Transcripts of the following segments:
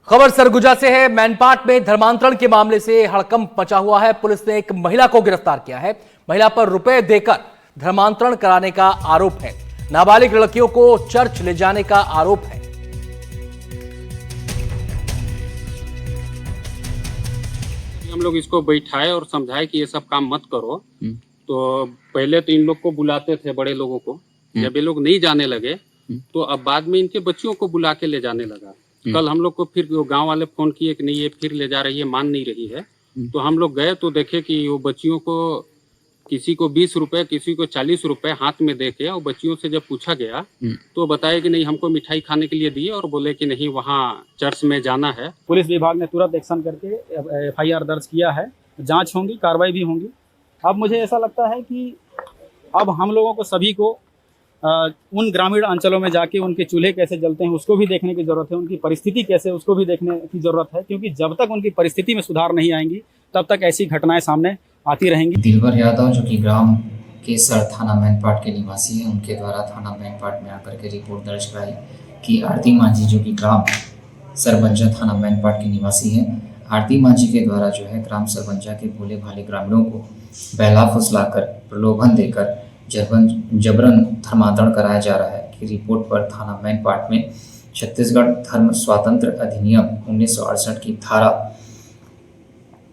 खबर सरगुजा से है। मैनपाट में धर्मांतरण के मामले से हड़कंप मचा हुआ है। पुलिस ने एक महिला को गिरफ्तार किया है। महिला पर रुपए देकर धर्मांतरण कराने का आरोप है। नाबालिग लड़कियों को चर्च ले जाने का आरोप है। हम लोग इसको बैठाए और समझाए कि ये सब काम मत करो। तो पहले तो इन लोग को बुलाते थे, बड़े लोगों को। जब ये लोग नहीं जाने लगे तो अब बाद में इनके बच्चियों को बुला के ले जाने लगा। कल हम लोग को फिर गांव वाले फोन किए कि नहीं ये फिर ले जा रही है, मान नहीं रही है। तो हम लोग गए तो देखे कि वो बच्चियों को किसी को 20 रुपए, किसी को 40 रुपए हाथ में दे के, और बच्चियों से जब पूछा गया तो बताया कि नहीं हमको मिठाई खाने के लिए दिए और बोले कि नहीं वहाँ चर्च में जाना है। पुलिस विभाग ने तुरंत एक्शन करके FIR दर्ज किया है। जांच होंगी, कार्रवाई भी होंगी। अब मुझे ऐसा लगता है कि अब हम लोगों को सभी को उन ग्रामीण अंचलों में जाके उनके चूल्हे कैसे जलते हैं उसको भी देखने की ज़रूरत है, उनकी परिस्थिति कैसे उसको भी देखने की ज़रूरत है, क्योंकि जब तक उनकी परिस्थिति में सुधार नहीं आएंगी तब तक ऐसी घटनाएं सामने आती रहेंगी। दिलबर यादव जो कि ग्राम केसर थाना मैनपाट के निवासी हैं, उनके द्वारा थाना मैनपाट में आकर के रिपोर्ट दर्ज कराई कि आरती मांझी जो कि ग्राम सरबंजा थाना मैनपाट के निवासी हैं, आरती मांझी के द्वारा जो है ग्राम सरबंजा के भोले भाले ग्रामीणों को बहला फुसलाकर प्रलोभन देकर जबरन धर्मांतरण कराया जा रहा है कि रिपोर्ट पर थाना मैनपाट में छत्तीसगढ़ धर्म स्वातंत्र अधिनियम 1968 की धारा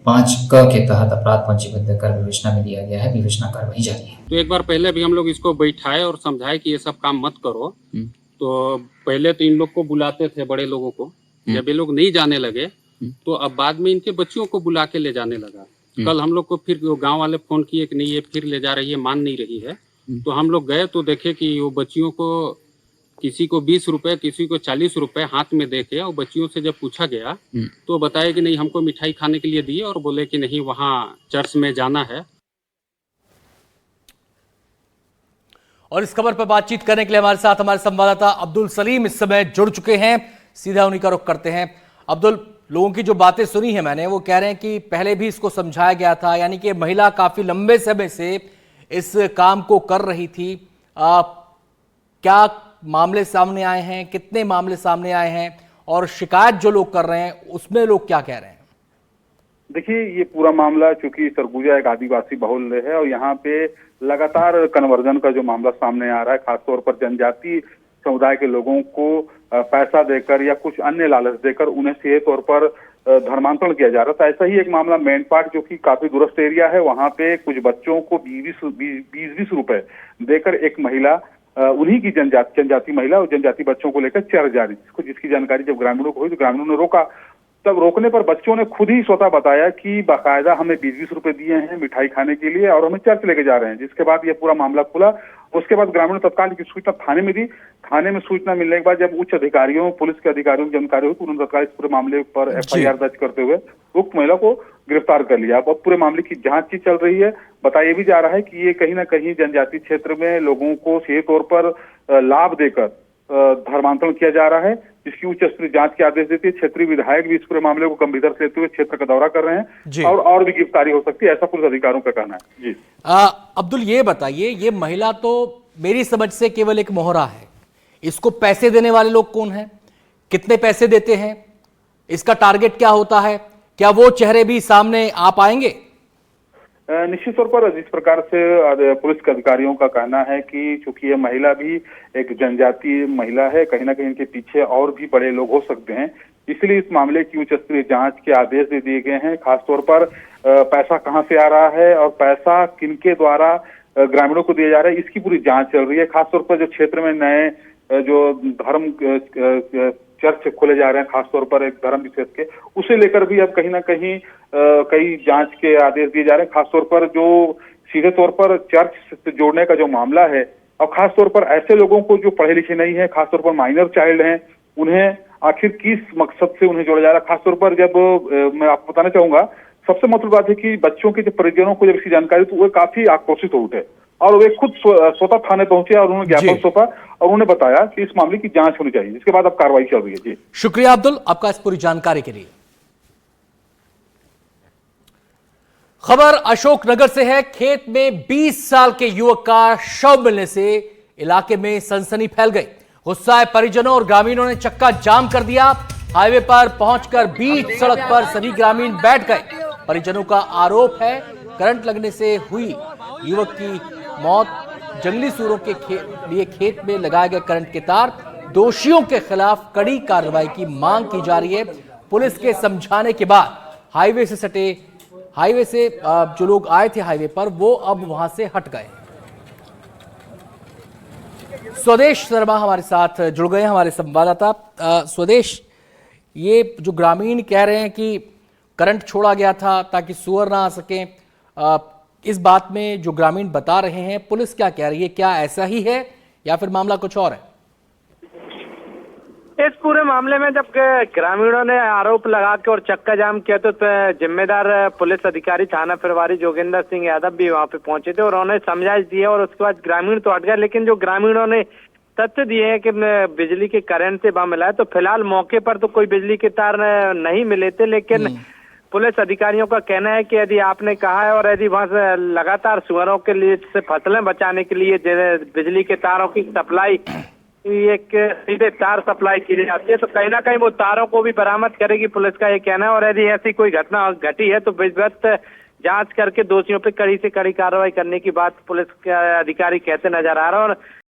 5 क के तहत अपराध पंजीबद्ध कर विवेचना में दिया गया है। विवेचना कार्रवाई जारी है। तो एक बार पहले भी हम लोग इसको बैठाए और समझाए कि ये सब काम मत करो। तो पहले तो इन लोग को बुलाते थे, बड़े लोगों को। जब ये लोग नहीं जाने लगे तो अब बाद में इनके बच्चियों को बुला के ले जाने लगा। कल हम लोग को फिर गांव वाले फोन किए कि नहीं ये फिर ले जा रही है, मान नहीं रही है। तो हम लोग गए तो देखे कि वो बच्चियों को किसी को 20 रुपए, किसी को 40 रुपए हाथ में दे के, और बच्चियों से जब पूछा गया तो बताया कि नहीं हमको मिठाई खाने के लिए दिए और बोले कि नहीं वहाँ चर्च में जाना है। और इस खबर पर बातचीत करने के लिए हमारे साथ हमारे संवाददाता अब्दुल सलीम इस समय जुड़ चुके हैं। सीधा उन्हीं का रुख करते हैं। अब्दुल, लोगों की जो बातें सुनी है मैंने, वो कह रहे हैं कि पहले भी इसको समझाया गया था, यानी कि महिला काफी लंबे समय से इस काम को कर रही थी। क्या मामले सामने आए हैं, कितने मामले सामने आए हैं, और शिकायत जो लोग कर रहे हैं उसमें लोग क्या कह रहे हैं? देखिए, ये पूरा मामला चूंकि सरगुजा एक आदिवासी बहुल है और यहाँ पे लगातार कन्वर्जन का जो मामला सामने आ रहा है, खासतौर पर जनजाति समुदाय के लोगों को पैसा देकर या कुछ अन्य लालच देकर उन्हें सीधे तौर पर धर्मांतरण किया जा रहा था। ऐसा ही एक मामला मैनपाट जो कि काफी दूरस्थ एरिया है, वहाँ पे कुछ बच्चों को 20-20 रुपए देकर एक महिला, उन्हीं की जनजाति महिला और जनजाति बच्चों को लेकर चर्च जा रही थी। जिसकी जानकारी जब ग्रामीणों को हुई तो ग्रामीणों ने रोका। तब रोकने पर बच्चों ने खुद ही स्वतः बताया कि बाकायदा हमें 20-20 रुपए दिए हैं मिठाई खाने के लिए और हमें चर्च लेके जा रहे हैं। जिसके बाद ये पूरा मामला खुला। उसके बाद ग्रामीणों ने तत्काल की सूचना थाने में दी। थाने में सूचना मिलने के बाद जब उच्च अधिकारियों, पुलिस के अधिकारियों की जानकारी हुई तो उन्होंने तत्काल इस पूरे मामले पर FIR दर्ज करते हुए उक्त महिला को गिरफ्तार कर लिया। अब पूरे मामले की जांच की चल रही है। बताया भी जा रहा है कि ये कहीं ना कहीं जनजातीय क्षेत्र में लोगों को सीधे तौर पर लाभ देकर धर्मांतरण किया जा रहा है, जिसकी उच्च स्तरीय जांच के आदेश देती है। क्षेत्रीय विधायक भी इस पूरे मामले को गंभीरता से लेते हुए क्षेत्र का दौरा कर रहे हैं और भी गिरफ्तारी हो सकती है, ऐसा पुलिस अधिकारियों का कहना है। जी अब्दुल, ये बताइए, ये महिला तो मेरी समझ से केवल एक मोहरा है। इसको पैसे देने वाले लोग कौन हैं, कितने पैसे देते हैं, इसका टारगेट क्या होता है, क्या वो चेहरे भी सामने आ पाएंगे? निश्चित तौर पर जिस प्रकार से पुलिस के अधिकारियों का कहना है कि चूंकि ये महिला भी एक जनजातीय महिला है, कहीं ना कहीं इनके पीछे और भी बड़े लोग हो सकते हैं, इसलिए इस मामले की उच्च स्तरीय जांच के आदेश दे दिए गए हैं। खासतौर पर पैसा कहां से आ रहा है और पैसा किनके द्वारा ग्रामीणों को दिया जा रहा है, इसकी पूरी जांच चल रही है। खासतौर पर जो क्षेत्र में नए जो धर्म चर्च खोले जा रहे हैं, खासतौर पर एक धर्म विशेष के, उसे लेकर भी अब कहीं ना कहीं कई जांच के आदेश दिए जा रहे हैं। खासतौर पर जो सीधे तौर पर चर्च से जोड़ने का जो मामला है, और खासतौर पर ऐसे लोगों को जो पढ़े लिखे नहीं है, खासतौर पर माइनर चाइल्ड हैं, उन्हें आखिर किस मकसद से उन्हें जोड़ा जा रहा है। खासतौर पर जब मैं आपको बताना चाहूंगा, सबसे महत्वपूर्ण बात है कि बच्चों के जो परिजनों को जब इसकी जानकारी तो वो काफी आक्रोशित हो उठे और वे खुद स्वतः थाने पहुंचे और उन्होंने ज्ञापन सौंपा और उन्होंने बताया कि इस मामले की जांच होनी चाहिए। इसके बाद अब कार्रवाई चल रही है। जी शुक्रिया अब्दुल, आपका इस पूरी जानकारी के लिए। खबर अशोकनगर से है। खेत में 20 साल के युवक का शव मिलने से इलाके में सनसनी फैल गई। गुस्साए परिजनों और ग्रामीणों ने चक्का जाम कर दिया। हाईवे पर पहुंचकर बीच सड़क पर सभी ग्रामीण बैठ गए। परिजनों का आरोप है करंट लगने से हुई युवक की मौत। जंगली सूरों के लिए खेत में लगाए गए करंट के तार। दोषियों के खिलाफ कड़ी कार्रवाई की मांग की जा रही है। पुलिस के समझाने के बाद हाईवे से जो लोग आए थे हाईवे पर वो अब वहां से हट गए। स्वदेश शर्मा हमारे साथ जुड़ गए, हमारे संवाददाता। स्वदेश, ये जो ग्रामीण कह रहे हैं कि करंट छोड़ा गया था ताकि सुअर ना आ सके, इस बात में जो ग्रामीण बता रहे हैं पुलिस क्या कह रही है? क्या ऐसा ही है या फिर मामला कुछ और है? इस पूरे मामले में जब ग्रामीणों ने आरोप लगा के और चक्का जाम किया तो जिम्मेदार पुलिस अधिकारी थाना प्रभारी जोगिंदर सिंह यादव भी वहां पे पहुंचे थे और उन्होंने समझाइश दिया और उसके बाद ग्रामीण तो हट गए। लेकिन जो ग्रामीणों ने तथ्य दिए हैं कि बिजली के करंट से बम मिला है, तो फिलहाल मौके पर तो कोई बिजली के तार नहीं मिले थे। लेकिन पुलिस अधिकारियों का कहना है कि यदि आपने कहा है और यदि वहां से लगातार सुअरों के लिए से फसलें बचाने के लिए बिजली के तारों की सप्लाई, एक सीधे तार सप्लाई की जाती है, तो कहीं ना कहीं वो तारों को भी बरामद करेगी, पुलिस का ये कहना है। और यदि ऐसी कोई घटना घटी है तो विधिवत जांच करके दोषियों पे कड़ी से कड़ी कार्रवाई करने की बात पुलिस के अधिकारी कहते नजर आ रहा है। और